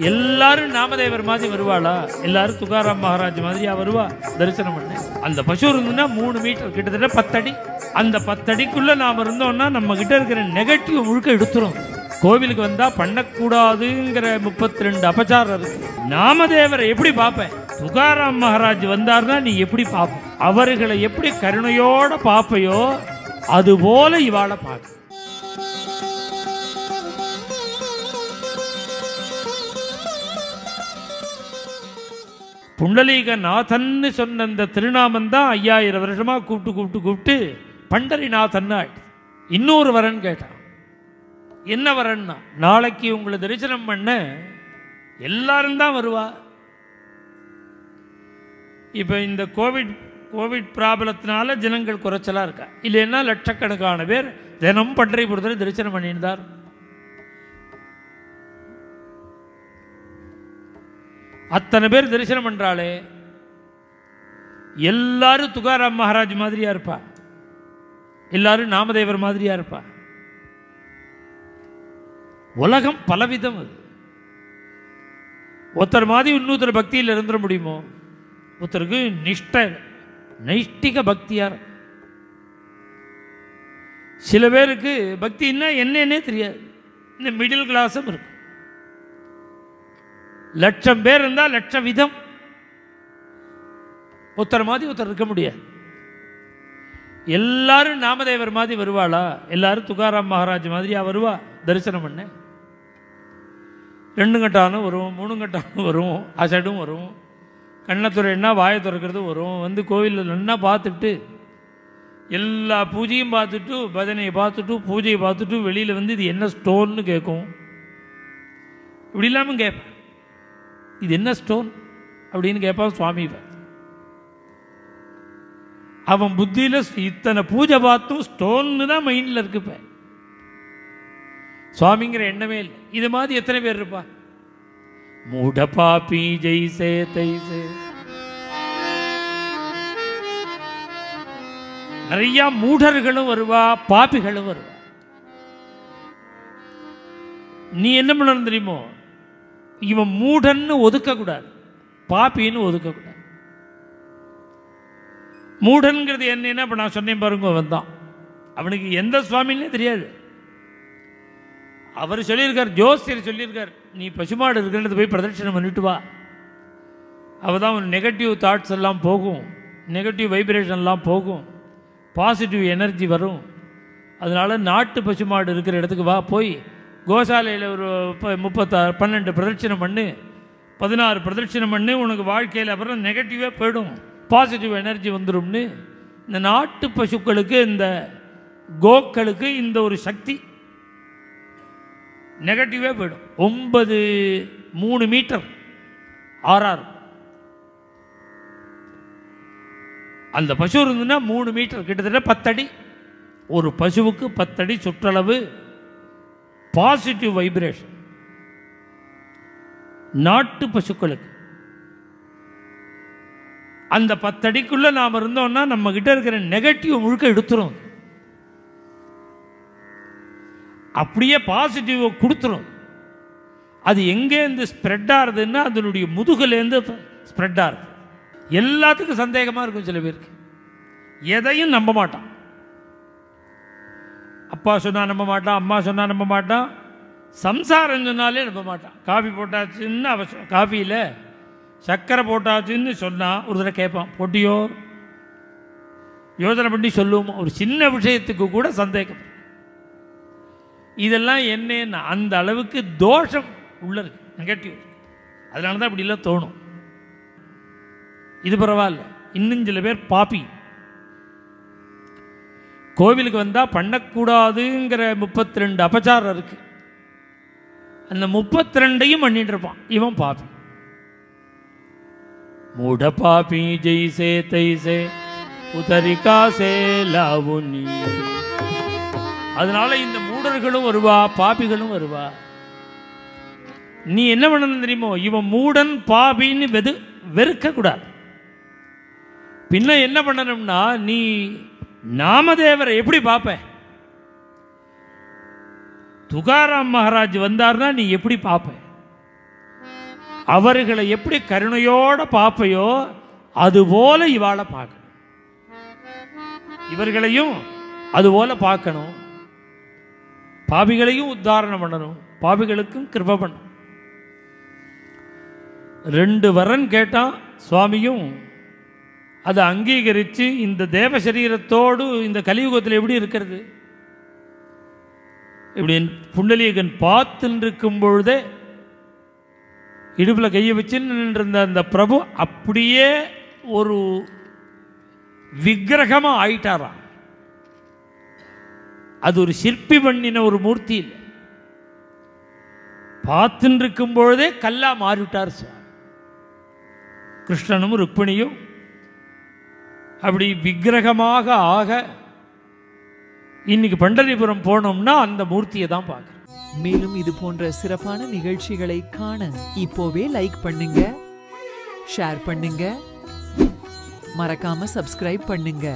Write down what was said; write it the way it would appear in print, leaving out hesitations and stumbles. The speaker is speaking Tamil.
எல்லாரும் நாமதேவர் மாதிரி வருவாளா? எல்லாரும் துகாராம் மகாராஜ் மாதிரியா வருவா? தரிசனம் பண்ண அந்த பசு இருந்துன்னா 3 மீட்டர், கிட்டத்தட்ட 10 அடி. அந்த 10 அடிக்குள்ள நாம இருந்தோம்னா நம்ம கிட்ட இருக்கிற நெகட்டிவ் முழுக்க எடுத்துரும். கோவிலுக்கு வந்தா பண்ணக்கூடாதுங்கிற 32 அபச்சாரம் இருக்கு. நாமதேவரை எப்படி பார்ப்பேன்? துகாராம் மகாராஜ் வந்தார்னா நீ எப்படி பார்ப்ப? அவர்களை எப்படி கருணையோட பார்ப்பையோ அதுபோல இவாளை பார்க்க. புண்டலீக நாதன்னு சொன்ன அந்த திருநாமம் தான் 5000 வருஷமா கூப்பிட்டு பண்டரிநாதன். இன்னொரு வரன் கேட்டான். என்ன வரன்னா, நாளைக்கு உங்களை தரிசனம் பண்ண எல்லாரும் தான் வருவா. இப்போ இந்த கோவிட் ப்ராப்ளத்தினால ஜனங்கள் குறைச்சலாக இருக்கா, இல்லைன்னா லட்சக்கணக்கான பேர் தினம் பண்டரிபுரத்தில் தரிசனம் பண்ணியிருந்தார். அத்தனை பேர் தரிசனம் பண்ணுறாளே, எல்லாரும் துகாராம் மகாராஜ் மாதிரியா இருப்பா, எல்லாரும் நாமதேவர் மாதிரியா இருப்பா. உலகம் பலவிதம். அது ஒருத்தர் மாதிரி இன்னொருத்தர் பக்தியில் இருந்துட முடியுமோ? ஒருத்தருக்கு நைஷ்டிக பக்தியார். சில பேருக்கு பக்தின்னா என்னன்னே தெரியாது. இந்த மிடில் கிளாஸும் இருக்கு. 1,00,000 பேர் இருந்தால் 1,00,000 விதம். ஒருத்தர் மாதிரி ஒருத்தர் இருக்க முடியாது. எல்லாரும் நாமதேவர் மாதிரி வருவாளா? எல்லாரும் துகாராம் மகாராஜ் மாதிரியா வருவா? தரிசனம் பண்ண 2 கட்டானும் வரும், 3 கட்டானும் வரும், அசடும் வரும், கண்ணத்துறைன்னா வாயை திறக்கிறது வரும். வந்து கோவிலில் நல்லா பார்த்துட்டு எல்லா பூஜையும் பார்த்துட்டு பஜனையை பார்த்துட்டு பூஜையை பார்த்துட்டு வெளியில் வந்து இது என்ன ஸ்டோன்னு கேட்கும். இப்படி இல்லாமல் கேட்பேன், இது என்ன ஸ்டோன் அப்படின்னு கேட்பான் சுவாமி. அவன் புத்தியில் இத்தனை பூஜை பார்த்தும் ஸ்டோன்னு தான் மைண்டில் இருக்குப்ப, சுவாமிங்கிற எண்ணமே இல்லை. இது மாதிரி எத்தனை பேர் இருப்பா? மூட பாப்பி ஜெய்சே தைசே. நிறைய மூடர்களும் வருவா, பாப்பிகளும் வருவா. நீ என்ன பண்ணணும் தெரியுமோ? இவன் மூடன்னு ஒதுக்கக்கூடாது, பாப்பின்னு ஒதுக்கக்கூடாது. மூடன்கிறது என்னன்னா, இப்போ நான் சொன்னேன் பாருங்க, அவன் தான், அவனுக்கு எந்த சுவாமின்னே தெரியாது. அவர் சொல்லியிருக்கார், ஜோசியர் சொல்லியிருக்கார், நீ பசுமாடு இருக்கிறது போய் பிரதட்சணம் பண்ணிட்டு வா. அவள் தான் உன் நெகட்டிவ் தாட்ஸ் எல்லாம் போகும், நெகட்டிவ் வைப்ரேஷன்லாம் போகும், பாசிட்டிவ் எனர்ஜி வரும். அதனால் நாட்டு பசுமாடு இருக்கிற இடத்துக்கு வா, போய் கோசாலையில் ஒரு 12 பிரதட்சணம் பண்ணு, 16 பிரதட்சணம் பண்ணு, உனக்கு வாழ்க்கையில் அப்புறம் நெகட்டிவாக போயிடும், பாசிட்டிவ் எனர்ஜி வந்துடும்னு. இந்த நாட்டு பசுக்களுக்கு, இந்த கோக்களுக்கு இந்த ஒரு சக்தி, நெகட்டிவாக போயிடும். 3 மீட்டர் 6 அந்த பசு இருந்துன்னா 3 மீட்டர், கிட்டத்தட்ட 10 அடி. ஒரு பசுவுக்கு 10 அடி சுற்றளவு பாசிட்டிவ் வைப்ரேஷன் நாட்டு பசுக்களுக்கு. அந்த 10 அடிக்குள்ள நாம் இருந்தோம்னா நம்ம கிட்ட இருக்கிற நெகட்டிவ் முழுக்க எடுத்துரும், அப்படியே பாசிட்டிவ் கொடுத்துரும். அது எங்கேருந்து ஸ்ப்ரெட் ஆகுதுன்னா அதனுடைய முதுகுலேருந்து ஸ்ப்ரெட் ஆகுது. எல்லாத்துக்கும் சந்தேகமாக இருக்கும். சில பேருக்கு எதையும் நம்ப மாட்டான். அப்பா சொன்னால் நம்ப மாட்டான், அம்மா சொன்னால் நம்ப மாட்டான், சம்சாரம் சொன்னாலே நம்ப மாட்டான். காஃபி போட்டாச்சுன்னு அவசியம், காஃபியில் சர்க்கரை போட்டாச்சுன்னு சொன்னால் ஒரு தடவை கேட்பான், போட்டியோ யோசனை பண்ணி சொல்லுவோம். ஒரு சின்ன விஷயத்துக்கு கூட சந்தேகம். இதெல்லாம் என்னன்னா அந்த அளவுக்கு தோஷம் உள்ள இருக்கு, நெகட்டிவ். அதனால தான் இப்படிலாம் தோணும். இது பரவாயில்ல. இன்னும் சில பேர் பாப்பி, கோவிலுக்கு வந்தால் பண்ணக்கூடாதுங்கிற 32 அபச்சாரம் இருக்கு. அந்த 32ஐயும் பண்ணிட்டு இருப்பான். இவன் பாப்பி. மூட பாப்பி ஜெய்சே தைசே உதரிகா சே லாவுனி. அதனால இந்த மூடர்களும் வருவா, பாப்பிகளும் வருவா. நீ என்ன பண்ணணும் தெரியுமோ? இவன் மூடன் பாபின்னு வெறுக்க கூடாது. பின்ன என்ன பண்ணணும்னா, நீ நாமதேவரை எப்படி பார்ப்ப? துகாராம் மகாராஜ் வந்தார்னா நீ எப்படி பார்ப்ப? அவர்களை எப்படி கருணையோட பார்ப்பையோ அதுபோல இவாளை பார்க்கணும், இவர்களையும் அதுபோல பார்க்கணும். பாவிகளையும் உத்தாரணம் பண்ணணும், பாவிகளுக்கும் கிருபை பண்ணணும். 2 வரன் கேட்டான் சுவாமியும் அதை அங்கீகரித்து இந்த தேவ சரீரத்தோடு இந்த கலியுகத்தில் எப்படி இருக்கிறது, இப்படி புண்டலீகன் பார்த்துன்னு இருக்கும் பொழுதே இடுப்பில் கையை வச்சு நின்றிருந்த அந்த பிரபு அப்படியே ஒரு விக்கிரகமாக ஆயிட்டாராம். அது ஒரு சிற்பி பண்ணின ஒரு மூர்த்தி இல்லை, பார்த்துன்னு இருக்கும் பொழுதே கல்லா மாறிவிட்டார் சுவாமி. கிருஷ்ணனும் ருக்மிணியும் அப்படி விக்கிரகமாக ஆக இன்னைக்கு பண்டரிபுரம் போனோம்னா அந்த மூர்த்தியை தான் பார்க்கணும். மேலும் இது போன்ற சிறப்பான நிகழ்ச்சிகளை காண இப்போவே லைக் பண்ணுங்க, ஷேர் பண்ணுங்க, மறக்காம சப்ஸ்கிரைப் பண்ணுங்க.